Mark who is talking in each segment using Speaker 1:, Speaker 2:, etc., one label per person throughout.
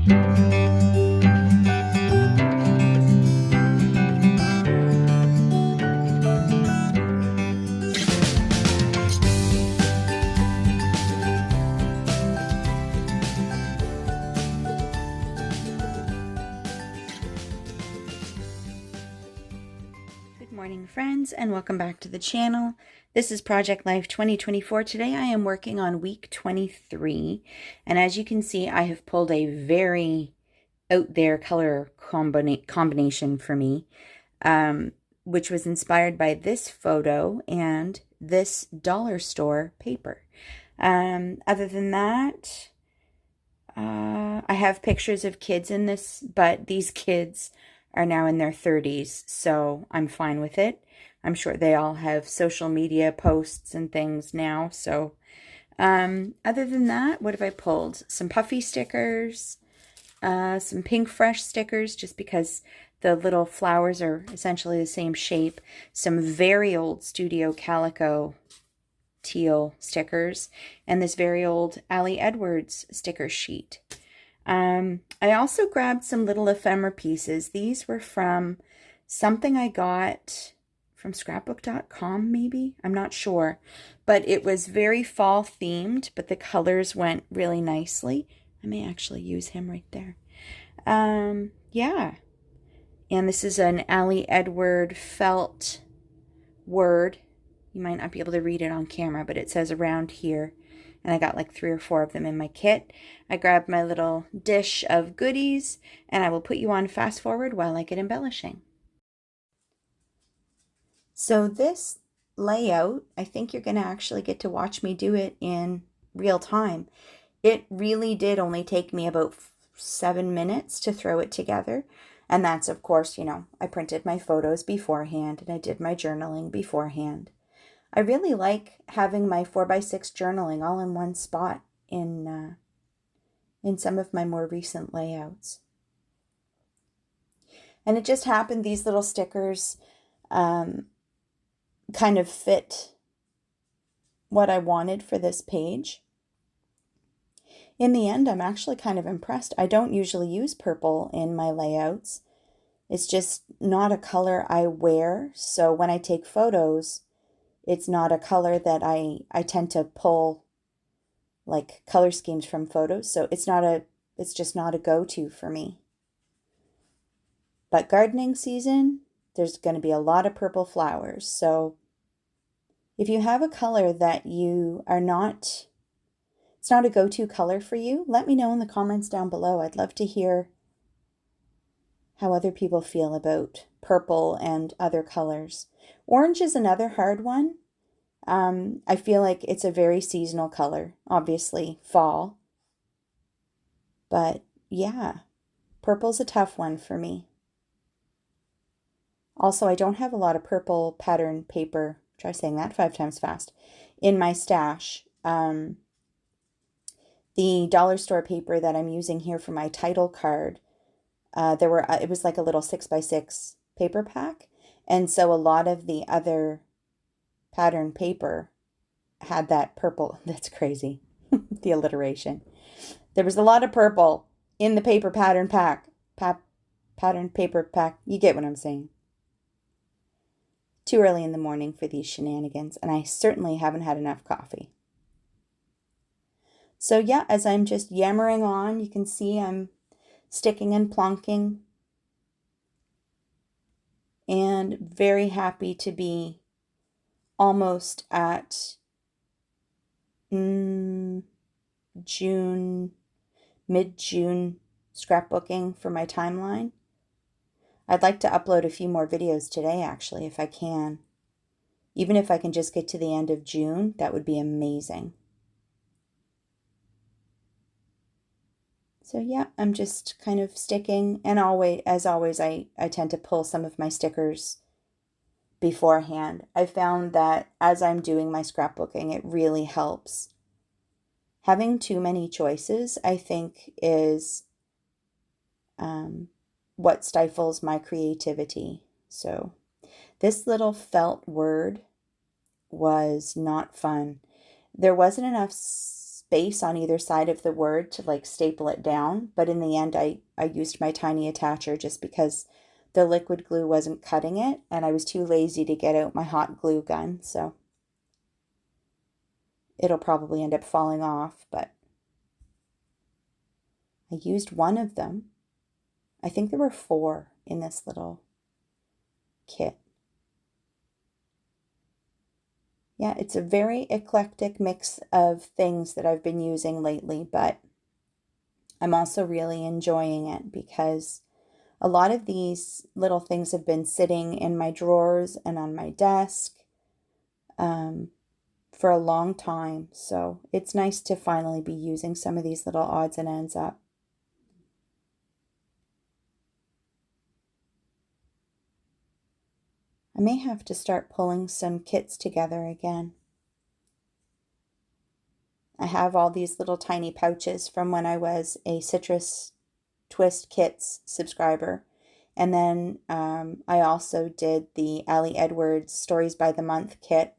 Speaker 1: Good morning, friends, and welcome back to the channel. This is Project Life 2024. Today I am working on week 23, and as you can see, I have pulled a very out there color combination for me, which was inspired by this photo and this dollar store paper. Other than that, I have pictures of kids in this, but these kids are now in their 30s, so I'm fine with it. I'm sure they all have social media posts and things now, so other than that, what have I pulled? Some puffy stickers, some Pink Fresh stickers, just because the little flowers are essentially the same shape, some very old Studio Calico teal stickers, and this very old Ali Edwards sticker sheet. I also grabbed some little ephemera pieces. These were from something I got from scrapbook.com, maybe? I'm not sure. But it was very fall themed, but the colors went really nicely. I may actually use him right there. Yeah. And this is an Ali Edward felt word. You might not be able to read it on camera, but it says around here. And I got like 3 or 4 of them in my kit. I grabbed my little dish of goodies, and I will put you on fast forward while I get embellishing. So this layout, I think you're going to actually get to watch me do it in real time. It really did only take me about 7 minutes to throw it together. And that's, of course, you know, I printed my photos beforehand and I did my journaling beforehand. I really like having my 4x6 journaling all in one spot in some of my more recent layouts. And it just happened these little stickers kind of fit what I wanted for this page. In the end, I'm actually kind of impressed. I don't usually use purple in my layouts. It's just not a color I wear. So when I take photos, it's not a color that I tend to pull like color schemes from photos. So it's just not a go-to for me. But gardening season, there's going to be a lot of purple flowers. So if you have a color that you are not, it's not a go-to color for you, let me know in the comments down below. I'd love to hear how other people feel about purple and other colors. Orange is another hard one. I feel like it's a very seasonal color, obviously fall. But yeah, purple's a tough one for me. Also, I don't have a lot of purple pattern paper, try saying that 5 times fast, in my stash. The dollar store paper that I'm using here for my title card, it was like a little 6x6 paper pack. And so a lot of the other pattern paper had that purple. That's crazy. The alliteration. There was a lot of purple in the paper pattern pack. Pattern paper pack. You get what I'm saying. Too early in the morning for these shenanigans, and I certainly haven't had enough coffee. So yeah, as I'm just yammering on, you can see I'm sticking and plonking, and very happy to be almost at June, mid-June scrapbooking for my timeline. I'd like to upload a few more videos today, actually, if I can. Even if I can just get to the end of June, that would be amazing. So yeah, I'm just kind of sticking, and as always, I tend to pull some of my stickers beforehand. I found that as I'm doing my scrapbooking, it really helps. Having too many choices, I think, is what stifles my creativity. So this little felt word was not fun. There wasn't enough space on either side of the word to like staple it down, but in the end I used my tiny attacher just because the liquid glue wasn't cutting it and I was too lazy to get out my hot glue gun, so it'll probably end up falling off, but I used one of them. I think there were 4 in this little kit. Yeah, it's a very eclectic mix of things that I've been using lately, but I'm also really enjoying it because a lot of these little things have been sitting in my drawers and on my desk for a long time. So it's nice to finally be using some of these little odds and ends up. I may have to start pulling some kits together again. I have all these little tiny pouches from when I was a Citrus Twist Kits subscriber. And then I also did the Ali Edwards Stories by the Month kit,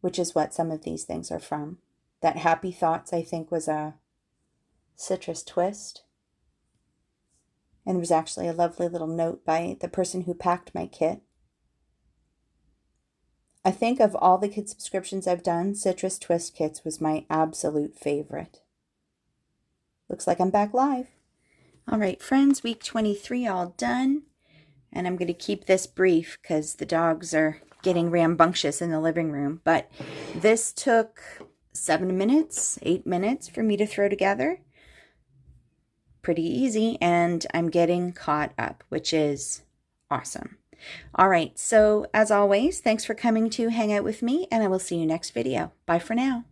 Speaker 1: which is what some of these things are from. That Happy Thoughts, I think, was a Citrus Twist. And there was actually a lovely little note by the person who packed my kit. I think of all the kit subscriptions I've done, Citrus Twist Kits was my absolute favorite. Looks like I'm back live. All right, friends, week 23 all done. And I'm going to keep this brief because the dogs are getting rambunctious in the living room. But this took 7 minutes, 8 minutes for me to throw together. Pretty easy, and I'm getting caught up, which is awesome. All right, so as always, thanks for coming to hang out with me, and I will see you next video. Bye for now.